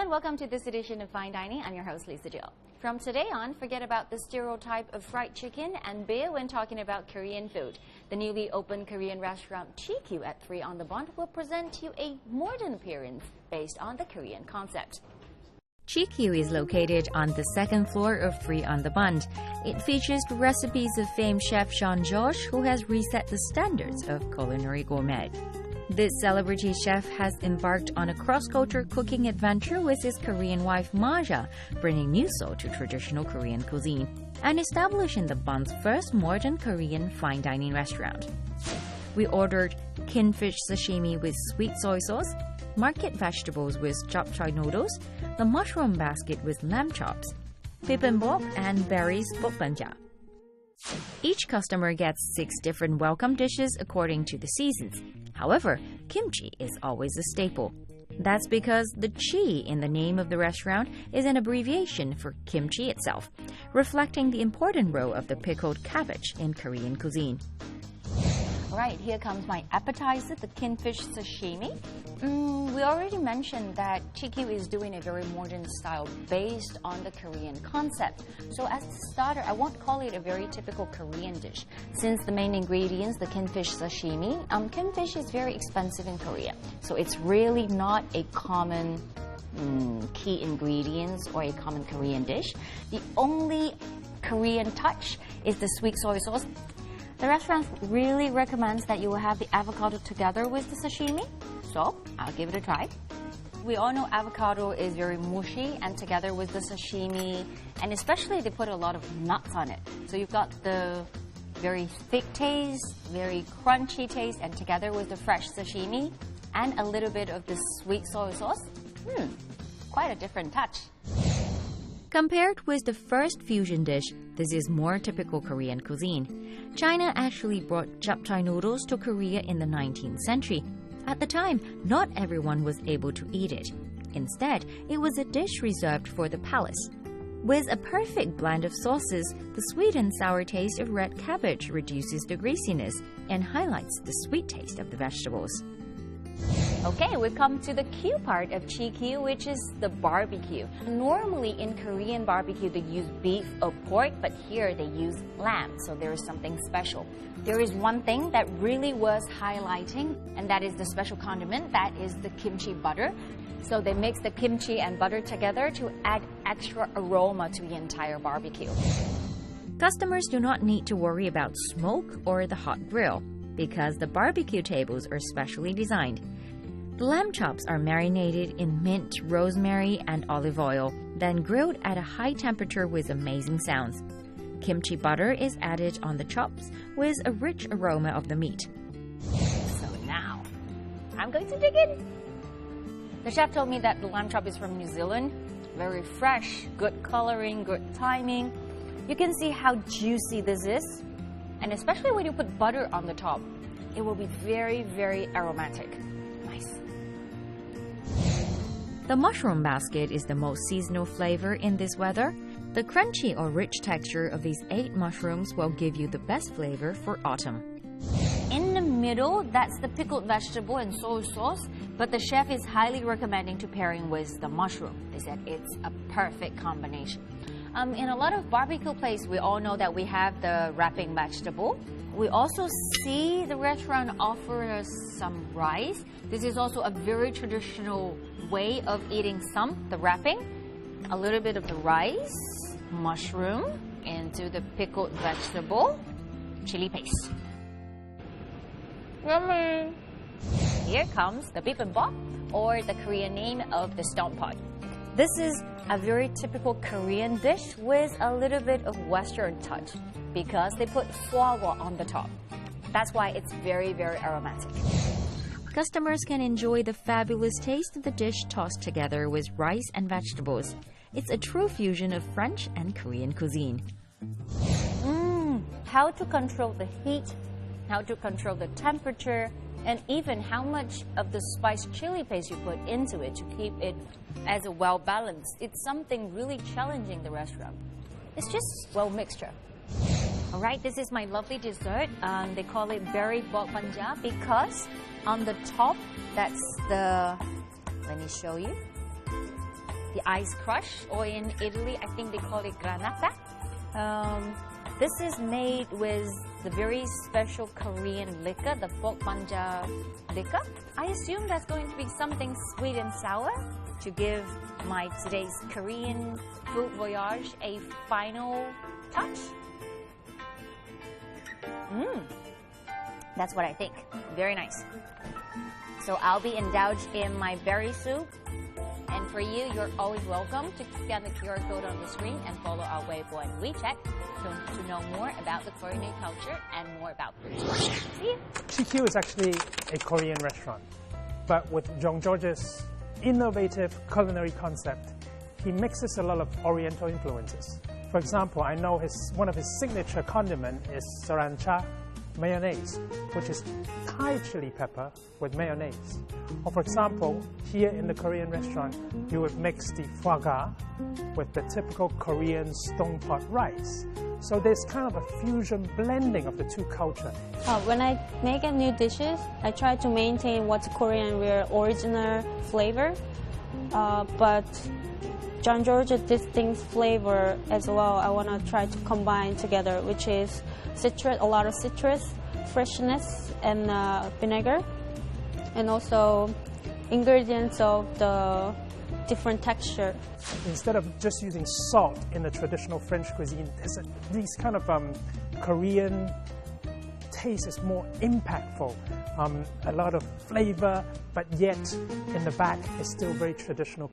everyone, welcome to this edition of Fine Dining. I'm your host, Li Sizhe. From today on, forget about the stereotype of fried chicken and beer when talking about Korean food. The newly opened Korean restaurant GQ at 3 on the Bund will present to you a modern appearance based on the Korean concept. GQ is located on the second floor of 3 on the Bund. It features recipes of famed chef Jean-Georges, who has reset the standards of culinary gourmet. This celebrity chef has embarked on a cross-culture cooking adventure with his Korean wife Maja, bringing new soul to traditional Korean cuisine and establishing the Bund's first modern Korean fine dining restaurant. We ordered kinfish sashimi with sweet soy sauce, market vegetables with japchae noodles, the mushroom basket with lamb chops, bibimbap, and berries bokbanja. Each customer gets 6 different welcome dishes according to the seasons. However, kimchi is always a staple. That's because the chi in the name of the restaurant is an abbreviation for kimchi itself, reflecting the important role of the pickled cabbage in Korean cuisine. Alright, here comes my appetizer, the kinfish sashimi. We already mentioned that GQ is doing a very modern style based on the Korean concept. So as the starter, I won't call it a very typical Korean dish. Since the main ingredients, the kinfish sashimi, kinfish is very expensive in Korea. So it's really not a common key ingredients or a common Korean dish. The only Korean touch is the sweet soy sauce. The restaurant really recommends that you will have the avocado together with the sashimi, so I'll give it a try. We all know avocado is very mushy, and together with the sashimi, and especially they put a lot of nuts on it. So you've got the very thick taste, very crunchy taste, and together with the fresh sashimi and a little bit of the sweet soy sauce, quite a different touch. Compared with the first fusion dish, this is more typical Korean cuisine. China actually brought japchae noodles to Korea in the 19th century. At the time, not everyone was able to eat it. Instead, it was a dish reserved for the palace. With a perfect blend of sauces, the sweet and sour taste of red cabbage reduces the greasiness and highlights the sweet taste of the vegetables. Okay, we've come to the Q part of GQ, which is the barbecue. Normally in Korean barbecue, they use beef or pork, but here they use lamb, so there is something special. There is one thing that really was highlighting, and that is the special condiment, that is the kimchi butter. So they mix the kimchi and butter together to add extra aroma to the entire barbecue. Customers do not need to worry about smoke or the hot grill, because the barbecue tables are specially designed. The lamb chops are marinated in mint, rosemary, and olive oil, then grilled at a high temperature with amazing sounds. Kimchi butter is added on the chops with a rich aroma of the meat. So now, I'm going to dig in. The chef told me that the lamb chop is from New Zealand. Very fresh, good coloring, good timing. You can see how juicy this is. And especially when you put butter on the top, it will be very, very aromatic. Nice. The mushroom basket is the most seasonal flavor in this weather. The crunchy or rich texture of these 8 mushrooms will give you the best flavor for autumn. In the middle, that's the pickled vegetable and soy sauce, but the chef is highly recommending to pairing with the mushroom. They said it's a perfect combination. In a lot of barbecue places, we all know that we have the wrapping vegetable. We also see the restaurant offer us some rice. This is also a very traditional way of eating the wrapping. A little bit of the rice, mushroom, into the pickled vegetable, chili paste. Yummy! Here comes the bibimbap, or the Korean name of the stone pot. This is a very typical Korean dish with a little bit of Western touch because they put foie gras on the top. That's why it's very, very aromatic. Customers can enjoy the fabulous taste of the dish tossed together with rice and vegetables. It's a true fusion of French and Korean cuisine. How to control the heat, how to control the temperature, and even how much of the spiced chili paste you put into it to keep it as a well-balanced. It's something really challenging the restaurant. It's just well mixture. All right, this is my lovely dessert. They call it berry bokbanja because on the top, that's the, let me show you. the ice crush, or in Italy, I think they call it granata. This is made with the very special Korean liquor, the bok banja liquor. I assume that's going to be something sweet and sour to give my today's Korean food voyage a final touch. That's what I think. Very nice. So I'll be indulged in my berry soup. And for you, you're always welcome to scan the QR code on the screen and follow our Weibo and WeChat to know more about the Korean culture and more about food. See you. TQ is actually a Korean restaurant, but with Jean Georges' innovative culinary concept, he mixes a lot of Oriental influences. For example, I know one of his signature condiments is sriracha mayonnaise, which is Thai chili pepper with mayonnaise. Or for example, here in the Korean restaurant, you would mix the foie gras with the typical Korean stone pot rice. So there's kind of a fusion blending of the two cultures. When I make a new dishes, I try to maintain what's Korean real original flavor, but Jean Georges' distinct flavor as well, I want to try to combine together, which is citrus, a lot of citrus, freshness, and vinegar, and also ingredients of the different texture. Instead of just using salt in the traditional French cuisine, these kind of Korean taste is more impactful. A lot of flavor, but yet in the back is still very traditional